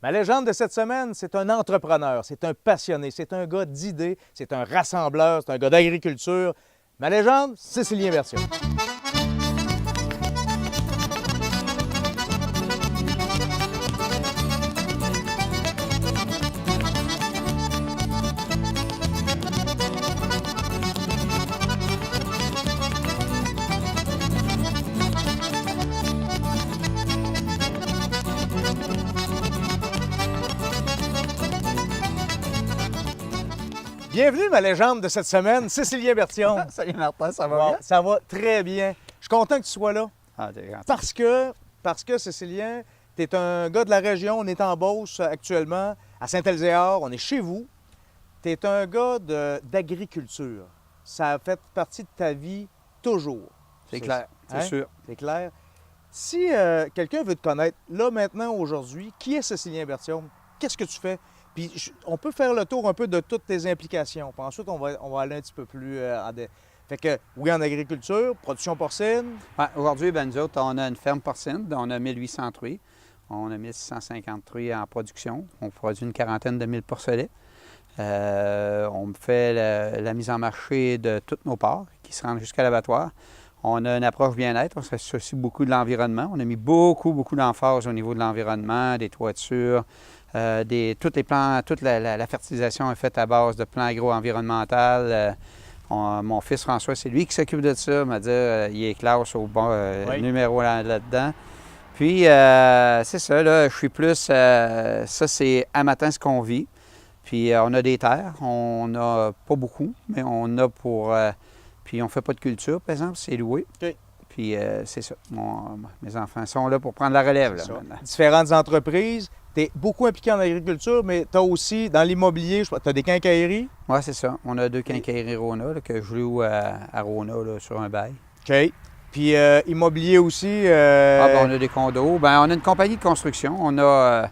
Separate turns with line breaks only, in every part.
Ma légende de cette semaine, c'est un entrepreneur, c'est un passionné, c'est un gars d'idées, c'est un rassembleur, c'est un gars d'agriculture. Ma légende, Cécilien Berthiaume. Bienvenue, ma légende de cette semaine, Cécilien Berthiaume.
Salut Martin, ça va
Wow,
bien?
ça va très bien. Je suis content que tu sois là
Ah, t'es gentil.
parce que Cécilien, tu es un gars de la région. On est en Beauce actuellement, à Saint-Elzéar. On est chez vous. Tu es un gars d'agriculture. Ça a fait partie de ta vie toujours.
C'est clair, c'est
Hein?
sûr.
C'est clair. Si quelqu'un veut te connaître, là, maintenant, aujourd'hui, qui est Cécilien Berthiaume? Qu'est-ce que tu fais? Puis on peut faire le tour un peu de toutes tes implications. Puis ensuite, on va aller un petit peu plus Fait que, oui, en agriculture, production porcine.
Ouais, aujourd'hui, nous autres, on a une ferme porcine, on a 1800 truies. On a 1650 truies en production. On produit une quarantaine de mille porcelets. On fait la mise en marché de tous nos porcs qui se rendent jusqu'à l'abattoir. On a une approche bien-être, on s'associe beaucoup de l'environnement. On a mis beaucoup d'emphase au niveau de l'environnement, des toitures, tous les plans, toute la fertilisation est faite à base de plans agro-environnementaux. Mon fils François, c'est lui qui s'occupe de ça, m'a dit il est classe au bon
Oui.
numéro là-dedans. Puis, c'est ça, là, je suis plus, ça c'est à matin ce qu'on vit. Puis, on a des terres, on n'a pas beaucoup, mais on a pour... puis, on ne fait pas de culture, par exemple, c'est loué.
OK.
Puis, c'est ça. Mes enfants sont là pour prendre la relève, là,
Ça.
maintenant.
Différentes entreprises. Tu es beaucoup impliqué en agriculture, mais tu as aussi, dans l'immobilier, tu as des quincailleries.
Oui, c'est ça. On a 2 quincailleries Rona, là, que je loue à Rona, là, sur un bail.
OK. Puis immobilier aussi.
On a des condos. Bien, on a une compagnie de construction. On a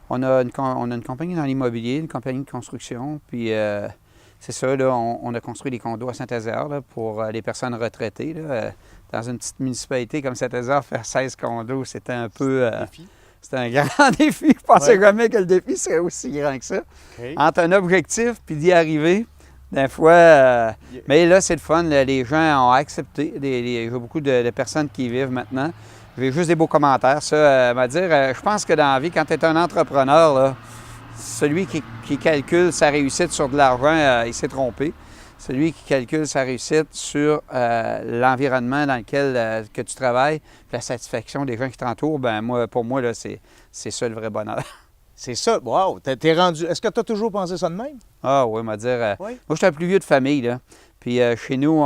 une compagnie dans l'immobilier, une compagnie de construction. Puis, c'est ça, là, on a construit des condos à Saint-Ézéar là, pour les personnes retraitées. Là. Dans une petite municipalité comme Saint-Ézéar, faire 16 condos, c'était un peu...
défi.
C'était un grand défi. Je pensais jamais que le défi serait aussi grand que ça.
OK.
Entre un objectif puis d'y arriver, des fois... mais là, c'est le fun. Là, les gens ont accepté. J'ai beaucoup de personnes qui y vivent maintenant. J'ai juste des beaux commentaires. Ça, m'a dire, je pense que dans la vie, quand tu es un entrepreneur, là, celui qui calcule sa réussite sur de l'argent, il s'est trompé. Celui qui calcule sa réussite sur l'environnement dans lequel que tu travailles, la satisfaction des gens qui t'entourent, pour moi, là, c'est ça le vrai bonheur.
C'est ça. Wow! T'es rendu. Est-ce que tu as toujours pensé ça de même?
Ah oui, m'a dire.
Oui.
Moi, je suis un plus vieux de famille, là. Puis chez nous,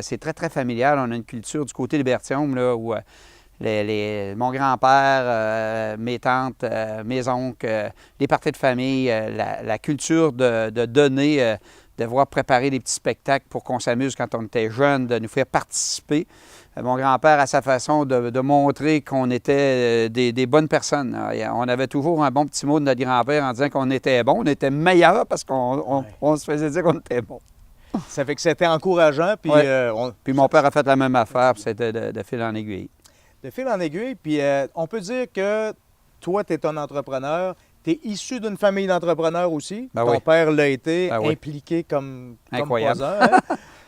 c'est très, très familial. On a une culture du côté de Berthiaume, là, où mon grand-père, mes tantes, mes oncles, les parties de famille, la culture de donner, de voir préparer des petits spectacles pour qu'on s'amuse quand on était jeune, de nous faire participer. Mon grand-père a sa façon de montrer qu'on était des bonnes personnes. On avait toujours un bon petit mot de notre grand-père en disant qu'on était bon, on était meilleur parce qu'on se faisait dire qu'on était bon.
Ça fait que c'était encourageant. Puis,
Ouais. Puis mon père a fait la même affaire, puis c'était de fil en aiguille.
de fil en aiguille. Puis on peut dire que toi, tu es un entrepreneur. Tu es issu d'une famille d'entrepreneurs aussi.
Ben
Ton
oui.
père l'a été,
Ben oui.
impliqué comme
Incroyable.
pas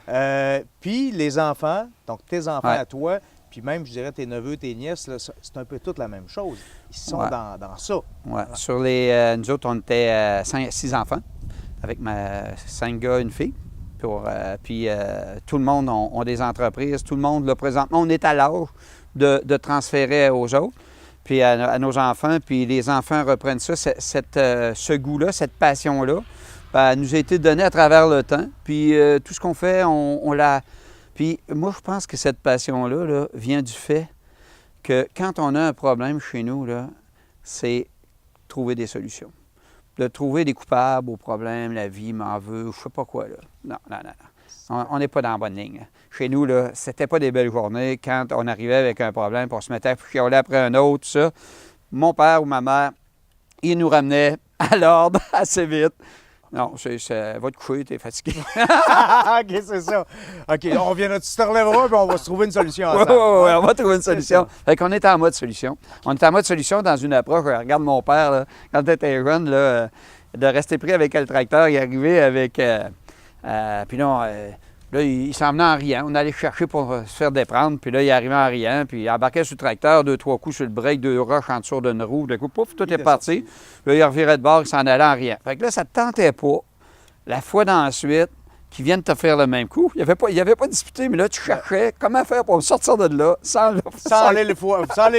un, hein? Puis les enfants, donc tes enfants
Ouais.
à toi, puis même, je dirais, tes neveux, tes nièces, là, c'est un peu toute la même chose. Ils sont
Ouais.
dans ça.
Ouais.
Voilà.
Sur nous autres, on était 6 enfants, avec 5 gars, une fille. Puis tout le monde a des entreprises. Tout le monde, là, présentement, on est à l'âge de transférer aux autres, puis à nos enfants. Puis les enfants reprennent ça, ce goût-là, cette passion-là, nous a été donnée à travers le temps. Puis tout ce qu'on fait, on l'a... Puis moi, je pense que cette passion-là là, vient du fait que quand on a un problème chez nous, là, c'est trouver des solutions. De trouver des coupables au problème, la vie m'en veut, je sais pas quoi, là. Non. On n'est pas dans la bonne ligne. Chez nous, là, c'était pas des belles journées. Quand on arrivait avec un problème, puis on se mettait à chialer après un autre, tout ça. Mon père ou ma mère, ils nous ramenaient à l'ordre assez vite. Non, va te coucher, t'es fatigué.
OK, c'est ça. OK, on viendra, tu te relèveras, puis on va se trouver une solution ensemble.
Oui, on va trouver une solution. Fait qu'on est en mode solution. On est en mode solution dans une approche. Regarde mon père, là, quand il était jeune, là, de rester pris avec le tracteur, il arrivait avec... puis là, il s'en venait en riant. On allait chercher pour se faire déprendre. Puis là, il arrivait en riant. Puis il embarquait sur le tracteur, 2-3 coups sur le break, 2 roches en dessous d'une roue. De coup, pouf, tout est parti. Puis là, il revirait de bord, il s'en allait en riant. Fait que là, ça ne te tentait pas. La fois d'ensuite, qu'ils viennent te faire le même coup. Il n'y avait pas disputé, mais là, tu cherchais comment faire pour sortir de là sans
aller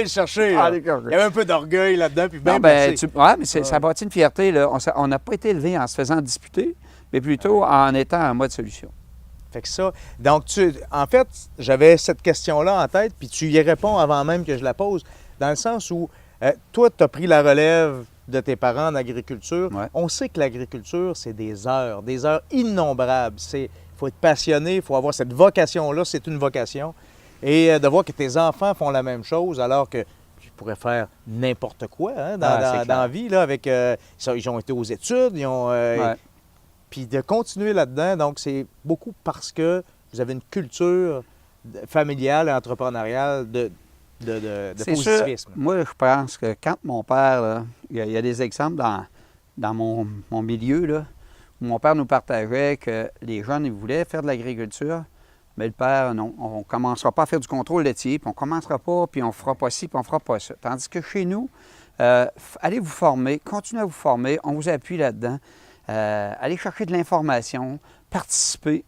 le chercher. Là. Il y avait un peu d'orgueil là-dedans. Puis bien
mais ça bâtit une fierté. Là. On n'a pas été élevé en se faisant disputer, mais plutôt en étant en mode solution.
Fait que ça. Donc, en fait, j'avais cette question-là en tête, puis tu y réponds avant même que je la pose, dans le sens où toi, tu as pris la relève de tes parents en agriculture.
Ouais.
On sait que l'agriculture, c'est des heures innombrables. Il faut être passionné, il faut avoir cette vocation-là, c'est une vocation. Et de voir que tes enfants font la même chose, alors que tu pourrais faire n'importe quoi dans la vie, là, avec... ils ont été aux études, ils ont... Puis de continuer là-dedans, donc c'est beaucoup parce que vous avez une culture familiale et entrepreneuriale de positivisme.
Sûr, moi, je pense que quand mon père, là, il y a des exemples dans mon milieu, là, où mon père nous partageait que les jeunes, ils voulaient faire de l'agriculture, mais le père, non, on ne commencera pas à faire du contrôle laitier, puis on ne commencera pas, puis on ne fera pas ci, puis on ne fera pas ça. Tandis que chez nous, allez vous former, continuez à vous former, on vous appuie là-dedans. Aller chercher de l'information, participer.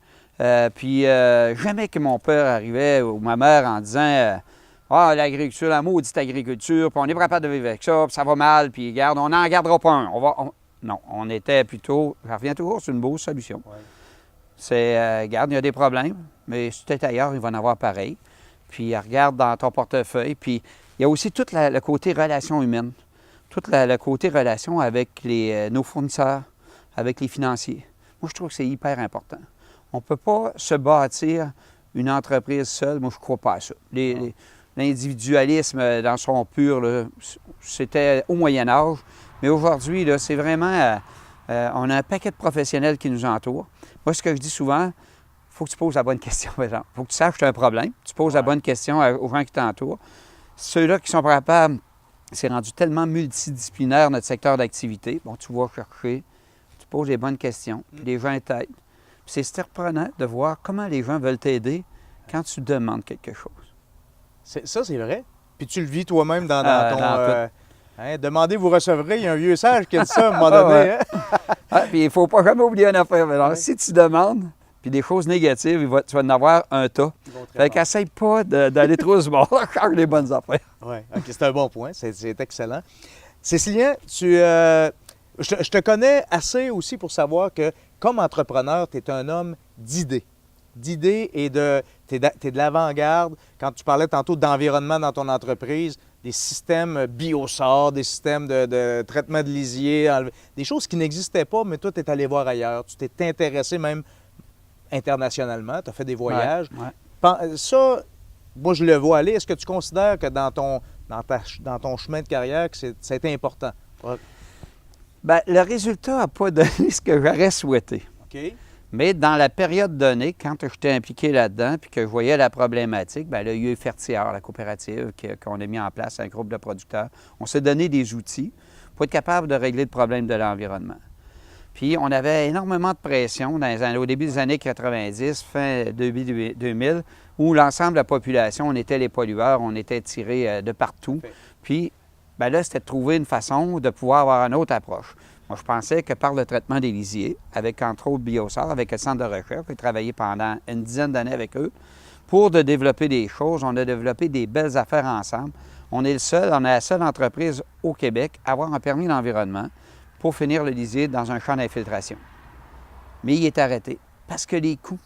Puis jamais que mon père arrivait ou ma mère en disant l'agriculture, la maudite agriculture, puis on n'est pas capable de vivre avec ça, puis ça va mal, puis regarde, on n'en gardera pas un. Non, on était plutôt, je reviens toujours sur une bonne solution. Ouais. C'est, regarde, il y a des problèmes, mais si tu es ailleurs, il va en avoir pareil. Puis regarde dans ton portefeuille. Puis il y a aussi tout le côté relation humaine, tout le côté relation avec nos fournisseurs, avec les financiers. Moi, je trouve que c'est hyper important. On ne peut pas se bâtir une entreprise seule. Moi, je ne crois pas à ça. L'individualisme dans son pur, là, c'était au Moyen Âge. Mais aujourd'hui, là, c'est vraiment... on a un paquet de professionnels qui nous entourent. Moi, ce que je dis souvent, il faut que tu poses la bonne question. Il faut que tu saches que tu as un problème. Tu poses la bonne question aux gens qui t'entourent. Ceux-là qui sont capables, c'est rendu tellement multidisciplinaire notre secteur d'activité. Bon, tu vas chercher... pose les bonnes questions, puis les gens t'aident. Puis c'est surprenant de voir comment les gens veulent t'aider quand tu demandes quelque chose.
Ça, c'est vrai. Puis tu le vis toi-même dans ton... demandez, vous recevrez. Il y a un vieux sage qui a dit ça à un moment donné.
Puis il ne faut pas jamais oublier une affaire. Alors, si tu demandes, puis des choses négatives, tu vas en avoir un tas. Fait qu'essaye pas d'aller trop se bord. Change les bonnes affaires.
Oui, OK, c'est un bon point. C'est excellent. Cécilien, je te connais assez aussi pour savoir que, comme entrepreneur, tu es un homme d'idées. D'idées et tu es de l'avant-garde. Quand tu parlais tantôt d'environnement dans ton entreprise, des systèmes biosort, des systèmes de traitement de lisier, des choses qui n'existaient pas, mais toi, tu es allé voir ailleurs. Tu t'es intéressé même internationalement. Tu as fait des voyages. Ouais. Ça, moi, je le vois aller. Est-ce que tu considères que dans ton chemin de carrière, que c'est important? Ouais.
Bien, le résultat n'a pas donné ce que j'aurais souhaité.
OK.
Mais dans la période donnée, quand j'étais impliqué là-dedans puis que je voyais la problématique, bien, là, il y a eu Fertière, la coopérative qu'on a mis en place, un groupe de producteurs. On s'est donné des outils pour être capable de régler le problème de l'environnement. Puis, on avait énormément de pression au début des années 90, fin 2000, où l'ensemble de la population, on était les pollueurs, on était tirés de partout. Okay. Puis, bien là, c'était de trouver une façon de pouvoir avoir une autre approche. Moi, je pensais que par le traitement des lisiers, avec entre autres Biosort, avec le centre de recherche, j'ai travaillé pendant une dizaine d'années avec eux, pour de développer des choses. On a développé des belles affaires ensemble. On est la seule entreprise au Québec à avoir un permis d'environnement pour finir le lisier dans un champ d'infiltration. Mais il est arrêté parce que les coûts,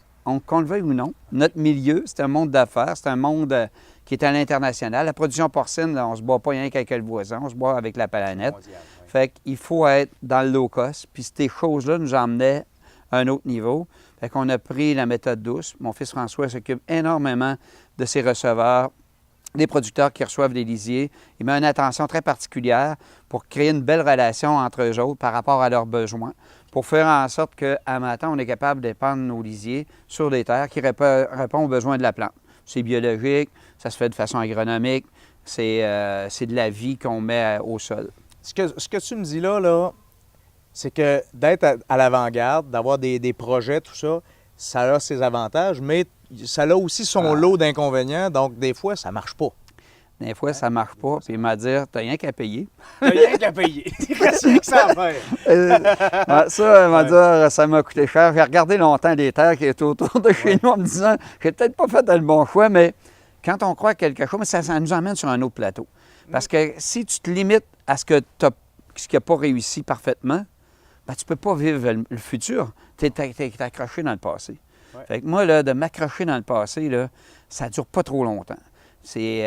qu'on le veuille ou non, notre milieu, c'est un monde d'affaires, c'est un monde qui est à l'international. La production porcine, là, on ne se bat pas rien qu'avec le voisin, on se bat avec la planète. Mondial, oui. Fait qu'il faut être dans le low cost. Puis ces choses-là nous emmenaient à un autre niveau. Fait qu'on a pris la méthode douce. Mon fils François s'occupe énormément de ses receveurs des producteurs qui reçoivent des lisiers. Il met une attention très particulière pour créer une belle relation entre eux autres par rapport à leurs besoins, pour faire en sorte qu'à matin, on est capable d'épandre nos lisiers sur des terres qui répondent aux besoins de la plante. C'est biologique, ça se fait de façon agronomique, c'est de la vie qu'on met au sol.
Ce que tu me dis là, c'est que d'être à l'avant-garde, d'avoir des projets, tout ça, ça a ses avantages, mais ça a aussi son lot d'inconvénients, donc des fois, ça marche pas.
Des fois, ça marche pas, puis il m'a dit « t'as rien qu'à payer ».
T'as rien qu'à payer. Qu'est-ce que ça à faire?
Ça, il m'a dit « ça m'a coûté cher ». J'ai regardé longtemps les terres qui étaient autour de chez nous en me disant « j'ai peut-être pas fait le bon choix », mais quand on croit à quelque chose, ça nous emmène sur un autre plateau. Parce que si tu te limites à ce qui n'a pas réussi parfaitement, ben, tu ne peux pas vivre le futur. Tu es accroché dans le passé.
Ouais.
Fait que moi, là, de m'accrocher dans le passé, là, ça ne dure pas trop longtemps. Tu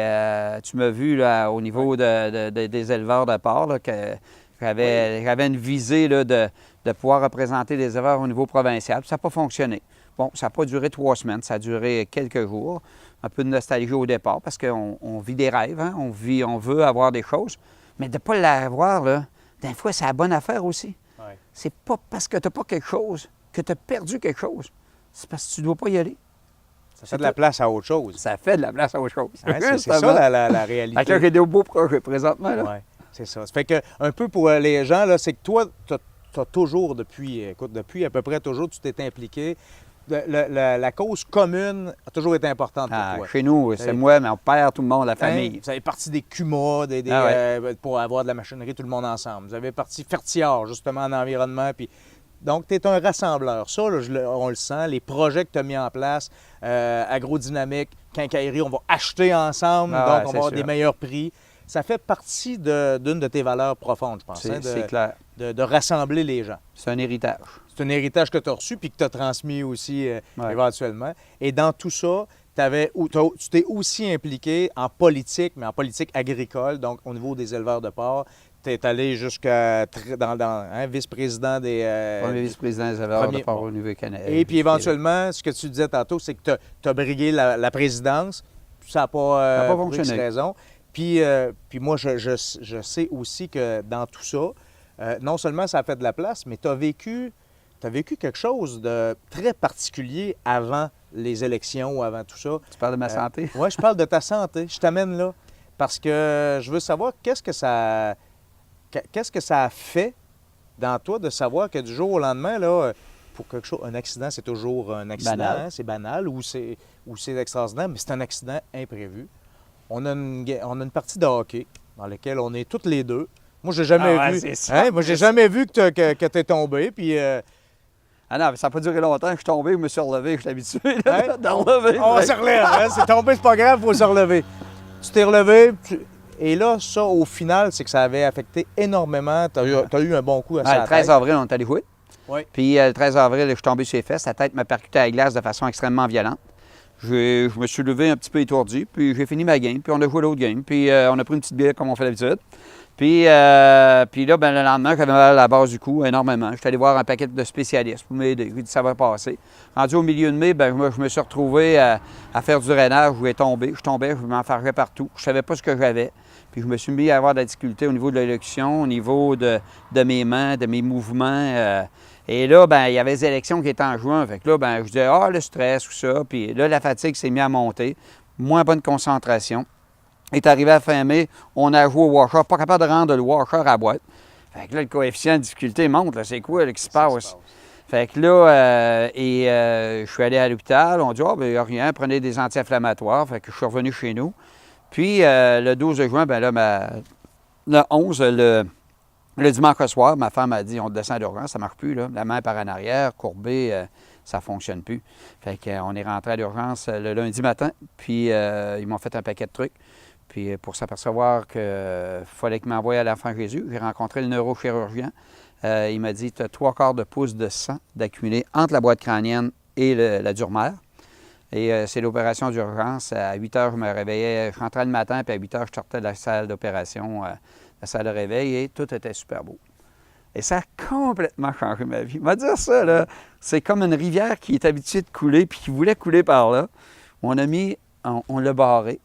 m'as vu là, au niveau des éleveurs de porc, là, que j'avais une visée là, de pouvoir représenter les éleveurs au niveau provincial. Ça n'a pas fonctionné. Bon, ça n'a pas duré 3 semaines, ça a duré quelques jours. Un peu de nostalgie au départ parce qu'on vit des rêves, hein? On veut avoir des choses. Mais de ne pas l'avoir, là, des fois, c'est la bonne affaire aussi.
Ouais.
C'est pas parce que tu n'as pas quelque chose que tu as perdu quelque chose. C'est parce que tu ne dois pas y aller.
Ça fait de la place à autre chose.
Ça fait de la place à autre chose.
Hein, c'est ça la réalité.
Fait que j'ai des beaux projets présentement.
Oui, c'est ça. Ça fait que, un peu pour les gens, là, c'est que toi, tu as toujours, depuis à peu près toujours, tu t'es impliqué. La cause commune a toujours été importante pour toi.
Chez nous, c'est moi, mon père, tout le monde, la famille.
Vous avez parti des CUMA, pour avoir de la machinerie, tout le monde ensemble. Vous avez parti Fertiard, justement, en environnement. Puis... Donc, tu es un rassembleur. Ça, là, on le sent. Les projets que tu as mis en place, agrodynamique, quincaillerie, on va acheter ensemble, donc on va avoir des meilleurs prix. Ça fait partie d'une de tes valeurs profondes, je pense.
C'est clair.
De rassembler les gens.
C'est un héritage.
C'est un héritage que tu as reçu puis que tu as transmis aussi éventuellement. Et dans tout ça, tu t'es aussi impliqué en politique, mais en politique agricole, donc au niveau des éleveurs de porc. Tu es allé jusqu'à vice-président des...
Premier vice-président des éleveurs de porc au niveau canadien.
Et puis éventuellement, ce que tu disais tantôt, c'est que tu as brigué la présidence. Ça n'a pas fonctionné. Raison. Puis moi, je sais aussi que dans tout ça, non seulement ça a fait de la place, mais tu as vécu quelque chose de très particulier avant les élections ou avant tout ça.
Tu parles de ma santé?
Oui, je parle de ta santé. Je t'amène là. Parce que je veux savoir qu'est-ce que ça a fait dans toi de savoir que du jour au lendemain, là, pour quelque chose, un accident, c'est toujours un accident. Hein, c'est banal ou c'est extraordinaire, mais c'est un accident imprévu. On a une partie de hockey dans laquelle on est toutes les deux. Moi, j'ai jamais vu. Moi, j'ai jamais vu que tu es tombé. Puis,
Ah non, mais ça n'a pas duré longtemps. Je suis tombé, je me suis relevé. Je suis habitué d'en relever.
On se relève. Hein? C'est tombé, c'est pas grave, il faut se relever. Tu t'es relevé. Et là, ça, au final, c'est que ça avait affecté énormément. Tu as eu un bon coup à ça.
Le 13 avril, on est allé jouer.
Oui.
Puis le 13 avril, je suis tombé sur les fesses. La tête m'a percuté à la glace de façon extrêmement violente. Je me suis levé un petit peu étourdi, puis j'ai fini ma game, puis on a joué l'autre game, puis on a pris une petite bière comme on fait d'habitude. Puis là, le lendemain, j'avais mal à la base du cou énormément. J'étais allé voir un paquet de spécialistes pour m'aider. J'ai dit ça va passer. Rendu au milieu de mai, je me suis retrouvé à faire du drainage. Je tombais, je m'enfargeais partout. Je ne savais pas ce que j'avais. Puis je me suis mis à avoir de la difficulté au niveau de l'élection, au niveau de mes mains, de mes mouvements. Et là, il y avait les élections qui étaient en juin. Fait que là, je disais, le stress ou ça. Puis là, la fatigue s'est mise à monter. Moins bonne concentration. Est arrivé à fin mai, on a joué au washer, pas capable de rendre le washer à la boîte. Fait que là, le coefficient de difficulté monte. Là, c'est quoi qui se passe? Fait que là, je suis allé à l'hôpital. On dit, il n'y a rien, prenez des anti-inflammatoires. Fait que je suis revenu chez nous. Puis, le 12 juin, le 11, le dimanche soir, ma femme a dit, on descend d'urgence, ça ne marche plus, là. La main par en arrière, courbée, ça ne fonctionne plus. Fait qu'on est rentré à l'urgence le lundi matin, puis ils m'ont fait un paquet de trucs. Puis pour s'apercevoir qu'il fallait qu'ils m'envoient à l'Enfant Jésus, j'ai rencontré le neurochirurgien. Il m'a dit, tu as 3/4 de pouce de sang d'accumulé entre la boîte crânienne et la dure-mère. Et c'est l'opération d'urgence. À 8 heures, je me réveillais, je rentrais le matin, puis à 8 heures, je sortais de la salle d'opération, la salle de réveil, et tout était super beau. Et ça a complètement changé ma vie. M'a dire ça, là, c'est comme une rivière qui est habituée de couler, puis qui voulait couler par là. On l'a barré.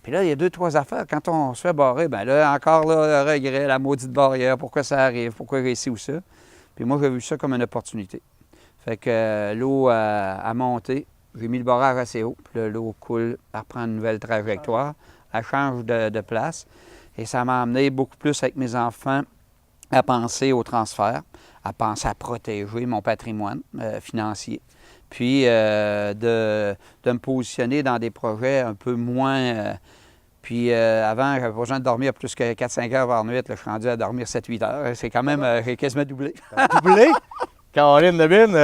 Puis là, il y a 2-3 affaires. Quand on se fait barrer, bien là, encore là, le regret, la maudite barrière, pourquoi ça arrive, pourquoi ici ou ça. Puis moi, j'ai vu ça comme une opportunité. Fait que l'eau a monté, j'ai mis le barrage assez haut, puis là, l'eau coule, elle reprend une nouvelle trajectoire, elle change de place. Et ça m'a amené beaucoup plus avec mes enfants à penser au transfert, à penser à protéger mon patrimoine financier, puis de me positionner dans des projets un peu moins... puis avant, j'avais pas besoin de dormir plus que 4-5 heures par nuit. Là, je suis rendu à dormir 7-8 heures. C'est quand même... j'ai quasiment doublé.
Doublé? Caroline Lebine,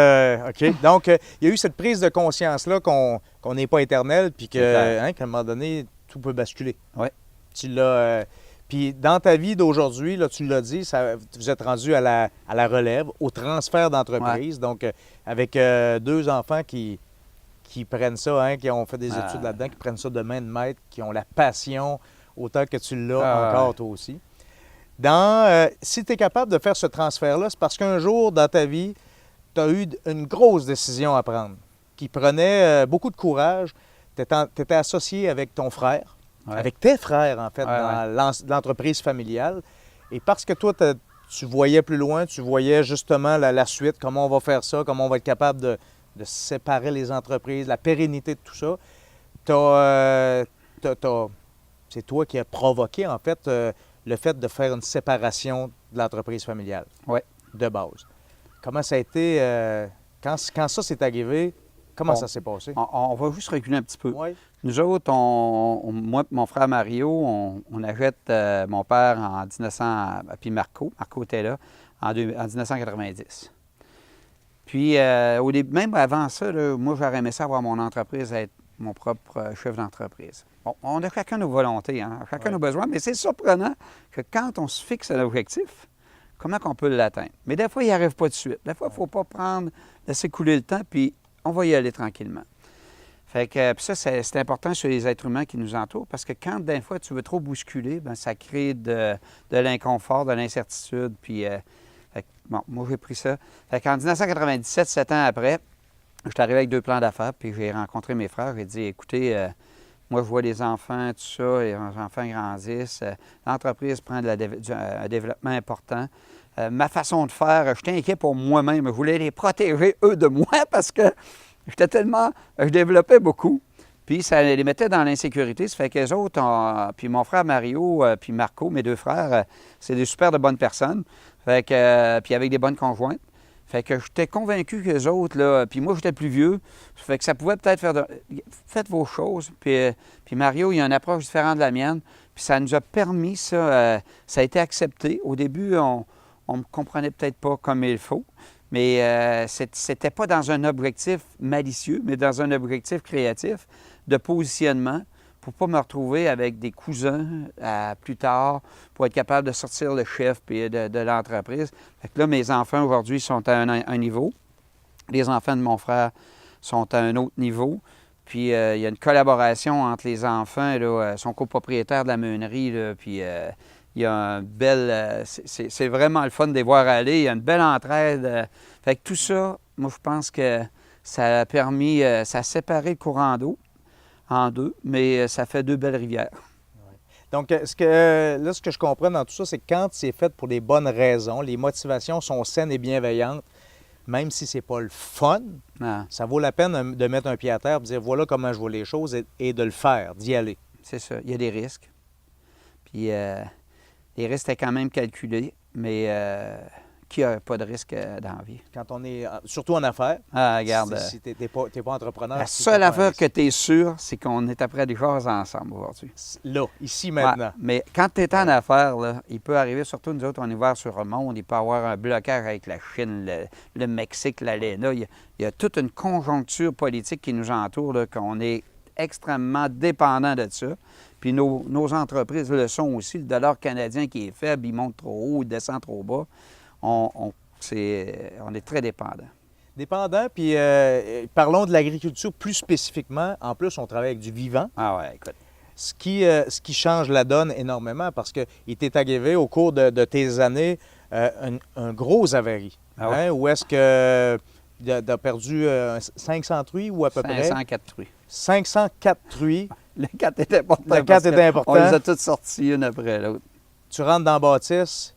OK. Donc, il y a eu cette prise de conscience-là qu'on n'est pas éternel, puis qu'à un moment donné, tout peut basculer.
Oui.
Tu l'as... puis dans ta vie d'aujourd'hui, là, tu l'as dit, vous êtes rendu à la relève, au transfert d'entreprise. Ouais. Donc, avec 2 enfants qui prennent ça, qui ont fait des études là-dedans, qui prennent ça de main de maître, qui ont la passion autant que tu l'as encore toi aussi. Si tu es capable de faire ce transfert-là, c'est parce qu'un jour dans ta vie, tu as eu une grosse décision à prendre qui prenait beaucoup de courage. Tu étais associé avec ton frère, avec tes frères en fait, dans l'entreprise familiale. Et parce que toi, tu voyais plus loin, tu voyais justement la suite, comment on va faire ça, comment on va être capable de séparer les entreprises, la pérennité de tout ça. C'est toi qui as provoqué, en fait, le fait de faire une séparation de l'entreprise familiale.
Oui.
De base. Comment ça a été, quand ça s'est arrivé, comment ça s'est passé?
On va juste reculer un petit peu.
Oui.
Nous autres, moi et mon frère Mario, on achète mon père en 1900, puis Marco était là, en 1990. Puis, au début, même avant ça, là, moi, j'aurais aimé ça avoir mon entreprise, être mon propre chef d'entreprise. Bon, on a chacun nos volontés, chacun nos besoins, mais c'est surprenant que quand on se fixe un objectif, comment on peut l'atteindre? Mais des fois, il n'y arrive pas de suite. Des fois, il ne faut pas laisser couler le temps, puis on va y aller tranquillement. Fait que, puis ça, c'est important sur les êtres humains qui nous entourent, parce que quand, des fois, tu veux trop bousculer, bien, ça crée de l'inconfort, de l'incertitude, puis... bon, moi, j'ai pris ça. Fait qu'en 1997, 7 ans après, je suis arrivé avec 2 plans d'affaires, puis j'ai rencontré mes frères. J'ai dit, écoutez, moi, je vois les enfants, tout ça, les enfants grandissent. L'entreprise prend un développement important. Ma façon de faire, j'étais inquiet pour moi-même. Je voulais les protéger, eux, de moi, parce que je développais beaucoup. Puis ça les mettait dans l'insécurité. Ça fait qu'eux autres, puis mon frère Mario, puis Marco, mes 2 frères, c'est des super de bonnes personnes. Fait que, puis avec des bonnes conjointes. Fait que j'étais convaincu qu'eux autres, là, puis moi, j'étais plus vieux. Fait que ça pouvait peut-être faire faites vos choses. Puis Mario, il a une approche différente de la mienne. Puis ça nous a permis, ça a été accepté. Au début, on ne me comprenait peut-être pas comme il faut. Mais c'était pas dans un objectif malicieux, mais dans un objectif créatif de positionnement pour ne pas me retrouver avec des cousins plus tard, pour être capable de sortir le chef puis de l'entreprise. Fait que là, mes enfants aujourd'hui sont à un niveau. Les enfants de mon frère sont à un autre niveau. Puis il y a une collaboration entre les enfants. Là, ils sont copropriétaires de la meunerie. Là, puis il y a un bel... c'est vraiment le fun de les voir aller. Il y a une belle entraide. Fait que tout ça, moi, je pense que ça a permis... ça a séparé le courant d'eau en 2, mais ça fait 2 belles rivières.
Ouais. Donc, ce que je comprends dans tout ça, c'est que quand c'est fait pour les bonnes raisons, les motivations sont saines et bienveillantes, même si c'est pas le fun, ça vaut la peine de mettre un pied à terre et de dire voilà comment je vois les choses et de le faire, d'y aller.
C'est ça. Il y a des risques. Puis les risques étaient quand même calculés, mais qui n'a pas de risque dans la vie?
Quand on est, surtout en affaires,
regarde,
si tu n'es pas entrepreneur...
La seule affaire que tu es sûr, c'est qu'on est après des choses ensemble aujourd'hui.
Là, ici, maintenant.
Ouais, mais quand tu es en affaires, là, il peut arriver, surtout nous autres, on est ouvert sur le monde, il peut y avoir un blocage avec la Chine, le Mexique, l'ALENA. Il y a toute une conjoncture politique qui nous entoure, là, qu'on est extrêmement dépendant de ça. Puis nos entreprises le sont aussi. Le dollar canadien qui est faible, il monte trop haut, il descend trop bas. On est très dépendant.
Dépendant, puis parlons de l'agriculture plus spécifiquement. En plus, on travaille avec du vivant.
Ah ouais, écoute.
Ce qui change la donne énormément parce qu'il t'est arrivé au cours de tes années un gros avarie.
Ah ouais.
Où est-ce que Tu as perdu 500 truies ou à peu près?
504 truies.
504 truies.
Le 4 était important.
Le 4 était important.
On les a toutes sorties une après l'autre.
Tu rentres dans la bâtisse,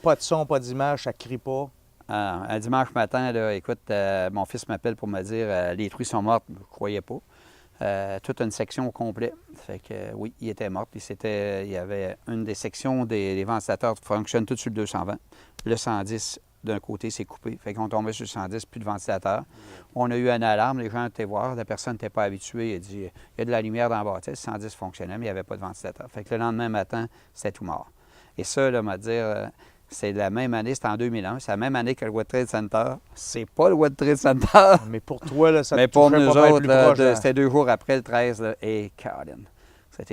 pas de son, pas d'image, ça crie pas.
Un dimanche matin, là, écoute, mon fils m'appelle pour me dire les truies sont mortes. Je ne croyais pas. Toute une section au complet. Fait que oui, il était mort. Puis il y avait une des sections des ventilateurs qui fonctionnent toutes sur le 220. Le 110 d'un côté s'est coupé. Fait qu'on tombait sur le 110, plus de ventilateur. On a eu une alarme, les gens étaient voir, la personne n'était pas habituée. Il a dit il y a de la lumière dans la bâtisse, 110 fonctionnait, mais il n'y avait pas de ventilateur. Fait que le lendemain matin, c'était tout mort. Et ça, là, m'a dire, c'est la même année, c'était en 2001, c'est la même année que le World Trade Center. C'est pas le World Trade Center.
Mais pour toi, là, ça te
mais pour
touchait
nous
pas mal
autres,
plus
là,
proche, hein?
c'était 2 jours après le 13, là, et Caroline. Ça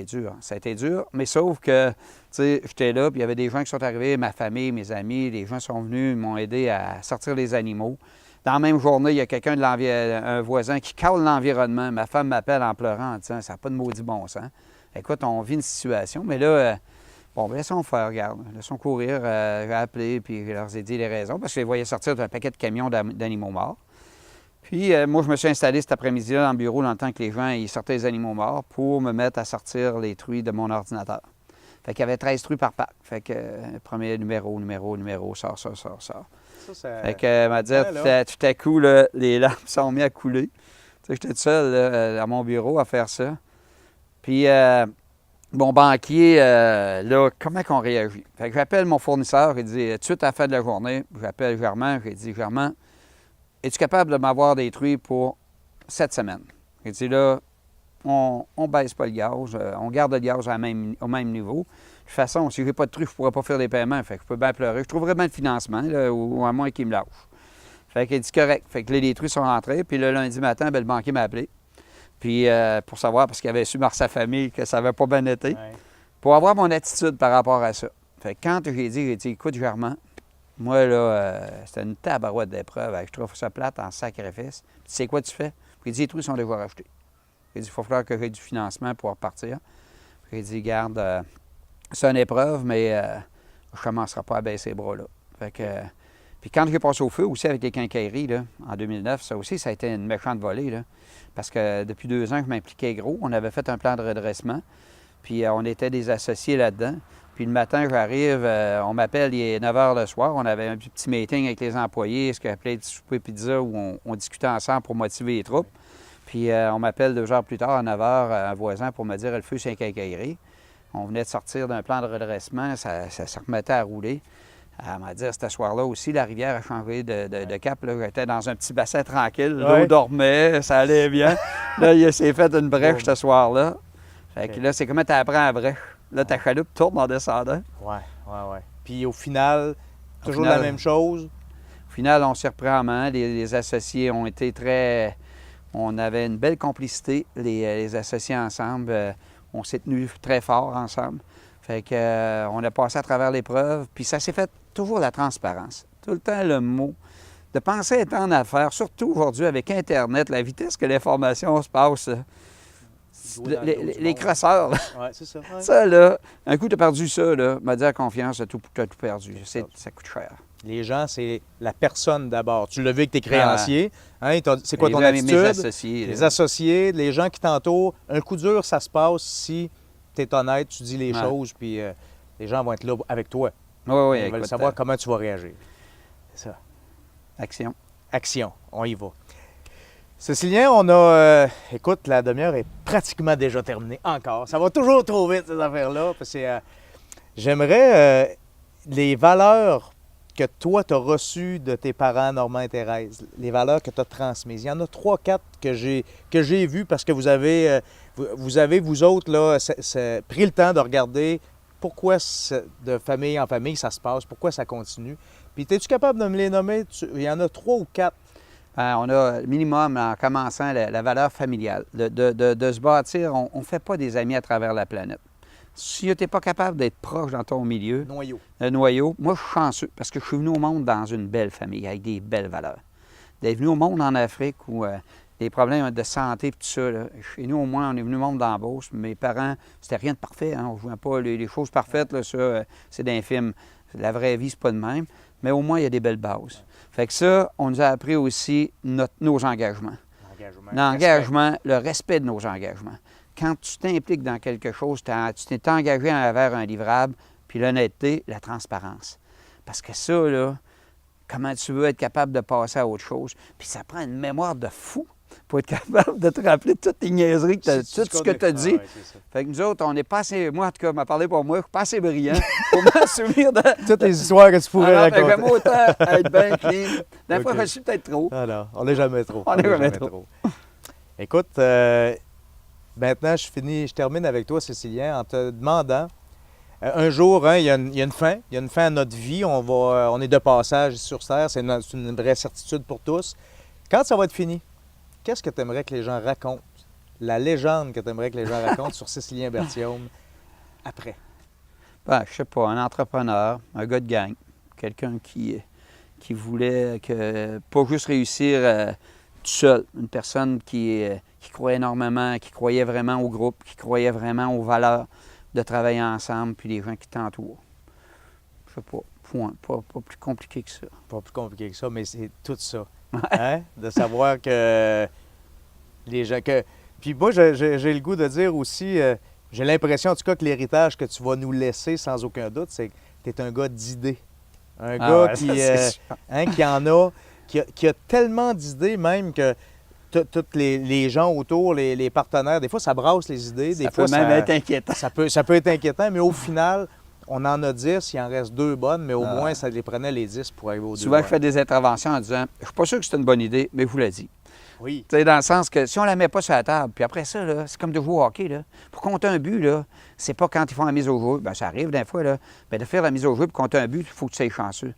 a été dur, mais sauf que, tu sais, j'étais là, puis il y avait des gens qui sont arrivés, ma famille, mes amis, les gens sont venus, ils m'ont aidé à sortir les animaux. Dans la même journée, il y a quelqu'un un voisin qui cale l'environnement. Ma femme m'appelle en pleurant en disant « ça n'a pas de maudit bon sens ». Écoute, on vit une situation, mais là, bon, laissons faire, regarde, laissons courir. J'ai appelé, puis je leur ai dit les raisons, parce que je les voyais sortir d'un paquet de camions d'animaux morts. Puis moi, je me suis installé cet après-midi-là dans le bureau, dans le temps que les gens ils sortaient les animaux morts, pour me mettre à sortir les truies de mon ordinateur. Fait qu'il y avait 13 truies par pack. Fait que premier numéro, sort. Fait que, m'a dit, tout à coup, là, les larmes sont mises à couler. Tu sais, j'étais tout seul là, à mon bureau à faire ça. Puis mon banquier, là, comment qu'on réagit? Fait que j'appelle mon fournisseur, il dit, tout de suite à la fin de la journée, j'appelle Germain, j'ai dit, Germain, es-tu capable de m'avoir des truies pour cette semaine? Il dit, là, on ne baisse pas le gaz, on garde le gaz au même niveau. De toute façon, si je n'ai pas de truies, je ne pourrais pas faire des paiements, fait que je peux bien pleurer. Je trouverais bien le financement, là, ou à moins qu'il me lâche. Fait qu'il dit, correct. Fait que là, les truies sont rentrées, puis le lundi matin, bien, le banquier m'a appelé. Puis pour savoir, parce qu'il avait su par sa famille que ça n'avait pas bien été, ouais, pour avoir mon attitude par rapport à ça. Fait que quand j'ai dit, écoute, Germain, moi, là, c'était une tabarouette d'épreuve. Je trouve ça plate en sacrifice. Tu sais quoi tu fais? Puis il dit, les trucs sont déjà rachetés. Il dit, il faut falloir que j'ai du financement pour repartir. Puis il dit, garde, c'est une épreuve, mais je ne commencerai pas à baisser les bras là. Fait que, puis quand j'ai passé au feu aussi avec les quincailleries, là, en 2009, ça aussi, ça a été une méchante volée, là. Parce que depuis 2 ans que je m'impliquais gros, on avait fait un plan de redressement. Puis on était des associés là-dedans. Puis le matin, j'arrive, on m'appelle, il est 9 h le soir. On avait un petit meeting avec les employés, ce qu'on appelait du souper pizza, où on discutait ensemble pour motiver les troupes. Puis on m'appelle 2 heures plus tard, à 9 h, un voisin pour me dire le feu, c'est un quincaillerie. On venait de sortir d'un plan de redressement, ça se remettait à rouler. Elle m'a dit, ce soir-là aussi, la rivière a changé de cap. J'étais dans un petit bassin tranquille, l'eau dormait, ça allait bien. Là, il s'est fait une brèche ce soir-là. Fait que là, c'est comment tu apprends à brèche. Là, ta chaloupe tourne en descendant.
Oui. Puis au final, toujours la même chose?
Au final, on s'est repris en main. Les associés ont été très... On avait une belle complicité, les associés ensemble. On s'est tenus très fort ensemble. Fait que, on a passé à travers l'épreuve. Puis ça s'est fait toujours la transparence. Tout le temps le mot. De penser être en affaires, surtout aujourd'hui avec Internet, la vitesse que l'information se passe. Les crosseurs,
oui, c'est ça. Ouais.
Ça, là, un coup, tu as perdu ça, là, m'a dit la confiance, tu as tout perdu. Ça coûte cher.
Les gens, c'est la personne d'abord. Tu l'as vu avec tes créanciers. Hein, c'est quoi ton attitude?
Mes associés.
Les associés, les gens qui t'entourent. Un coup dur, ça se passe si tu es honnête, tu dis les choses, puis les gens vont être là avec toi.
Oui,
Ils veulent savoir comment tu vas réagir. C'est ça.
Action.
Action. On y va. Cécilien, on a... écoute, la demi-heure est pratiquement déjà terminée. Encore. Ça va toujours trop vite, ces affaires-là. Parce que j'aimerais les valeurs que toi, tu as reçues de tes parents, Normand et Thérèse, les valeurs que tu as transmises. Il y en a 3-4 que j'ai vues parce que vous avez, vous autres, là, pris le temps de regarder pourquoi de famille en famille ça se passe, pourquoi ça continue. Puis, es-tu capable de me les nommer? Il y en a 3 ou 4.
On a minimum, en commençant, la valeur familiale. De se bâtir, on ne fait pas des amis à travers la planète. Si tu n'es pas capable d'être proche dans ton milieu, le noyau, moi, je suis chanceux parce que je suis venu au monde dans une belle famille avec des belles valeurs. D'être venu au monde en Afrique où des problèmes de santé et tout ça, là, chez nous, au moins, on est venu au monde d'embauche. Mes parents, c'était rien de parfait. Hein? On ne jouait pas les choses parfaites, là, ça, c'est d'infime. La vraie vie, c'est pas de même. mais au moins, il y a des belles bases. Fait que ça, on nous a appris aussi nos engagements. L'engagement, le respect de nos engagements. Quand tu t'impliques dans quelque chose, tu t'es engagé envers un livrable, puis l'honnêteté, la transparence. Parce que ça, là, comment tu veux être capable de passer à autre chose? Puis ça prend une mémoire de fou pour être capable de te rappeler toutes tes niaiseries, tout ce que tu as dit. Fait que nous autres, on n'est pas assez, moi en tout cas, m'a parlé pour moi, je suis pas assez brillant pour m'en souvenir de...
Toutes les histoires que tu pourrais raconter.
J'aime autant être bien clean. Des fois, je suis peut-être trop.
Ah non, on n'est jamais trop.
On n'est jamais trop.
Écoute, maintenant, je termine avec toi, Cécilien, en te demandant, un jour, hein, il y a une fin à notre vie, on est de passage sur Terre, c'est une vraie certitude pour tous. Quand ça va être fini, qu'est-ce que tu aimerais que les gens racontent? La légende que tu aimerais que les gens racontent sur Cécilien Berthiaume après?
Ben, je sais pas, un entrepreneur, un gars de gang, quelqu'un qui voulait pas juste réussir tout seul, une personne qui croyait énormément, qui croyait vraiment au groupe, qui croyait vraiment aux valeurs de travailler ensemble, puis les gens qui t'entourent. Je sais pas, point, pas plus compliqué que ça.
Pas plus compliqué que ça, mais c'est tout ça. Hein? De savoir que les gens... Puis moi, j'ai le goût de dire aussi, j'ai l'impression en tout cas que l'héritage que tu vas nous laisser sans aucun doute, c'est que tu es un gars d'idées. Un gars qui en a, qui a tellement d'idées même que tous les gens autour, les partenaires, des fois ça brasse les idées. Des fois,
ça peut même être inquiétant.
Ça peut être inquiétant, mais au final, on en a 10, il en reste 2 bonnes, mais au moins ça les prenait les 10 pour arriver aux 2.
Souvent, je fais des interventions en disant « Je suis pas sûr que c'est une bonne idée, mais je vous l'ai dit. »
Oui.
Tu sais, dans le sens que si on la met pas sur la table, puis après ça, là, c'est comme de jouer au hockey. Là. Pour compter un but, là, c'est pas quand ils font la mise au jeu. Bien, ça arrive des fois, là. Bien, de faire la mise au jeu pour compter un but, il faut que tu sois chanceux.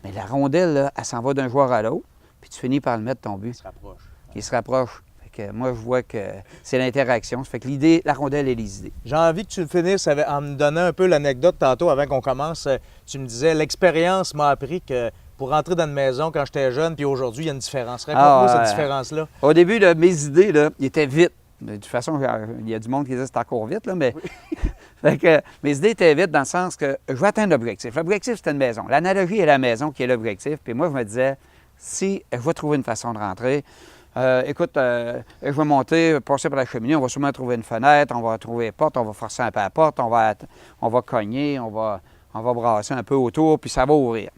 Mais la rondelle, là, elle s'en va d'un joueur à l'autre, puis tu finis par le mettre ton but.
Il se rapproche.
Il se rapproche. Fait que moi, je vois que c'est l'interaction. Ça fait que l'idée, la rondelle et les idées.
J'ai envie que tu le finisses en me donnant un peu l'anecdote tantôt avant qu'on commence. Tu me disais, l'expérience m'a appris que pour rentrer dans une maison quand j'étais jeune, puis aujourd'hui, il y a une différence. Raconte-moi cette différence-là.
Au début, là, mes idées, là, ils étaient vite. De toute façon, il y a du monde qui dit que c'est encore vite, là, mais... Oui. Fait que mes idées étaient vite dans le sens que je vais atteindre l'objectif. L'objectif, c'était une maison. L'analogie est la maison qui est l'objectif. Puis moi, je me disais, si je vais trouver une façon de rentrer, écoute, je vais monter, passer par la cheminée, on va sûrement trouver une fenêtre, on va trouver une porte, on va forcer un peu la porte, on va cogner, on va brasser un peu autour, puis ça va ouvrir.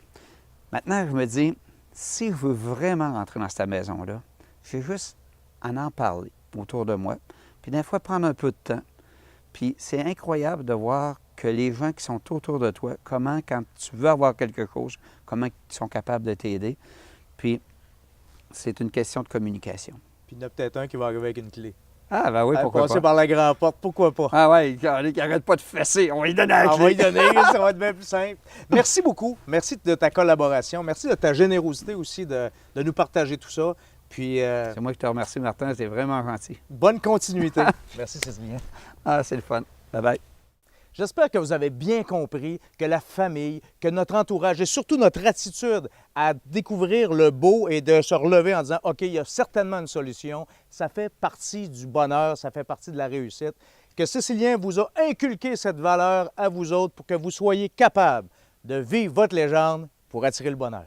Maintenant, je me dis, si je veux vraiment rentrer dans cette maison-là, j'ai juste à en parler autour de moi, puis des fois prendre un peu de temps. Puis c'est incroyable de voir que les gens qui sont autour de toi, comment, quand tu veux avoir quelque chose, comment ils sont capables de t'aider. Puis c'est une question de communication.
Puis il y en a peut-être un qui va arriver avec une clé.
Ah, ben oui, pourquoi pas.
Passer par la grande porte, pourquoi pas.
Ah oui, qui n'arrête pas de fesser. On va lui donner la clé.
On va lui donner, ça va être bien plus simple. Merci beaucoup. Merci de ta collaboration. Merci de ta générosité aussi de nous partager tout ça. Puis,
c'est moi qui te remercie, Martin. C'est vraiment gentil.
Bonne continuité. Merci, Cécilien.
Ah, c'est le fun. Bye-bye.
J'espère que vous avez bien compris que la famille, que notre entourage et surtout notre attitude à découvrir le beau et de se relever en disant « OK, il y a certainement une solution », ça fait partie du bonheur, ça fait partie de la réussite. Que Cécilien vous a inculqué cette valeur à vous autres pour que vous soyez capables de vivre votre légende pour attirer le bonheur.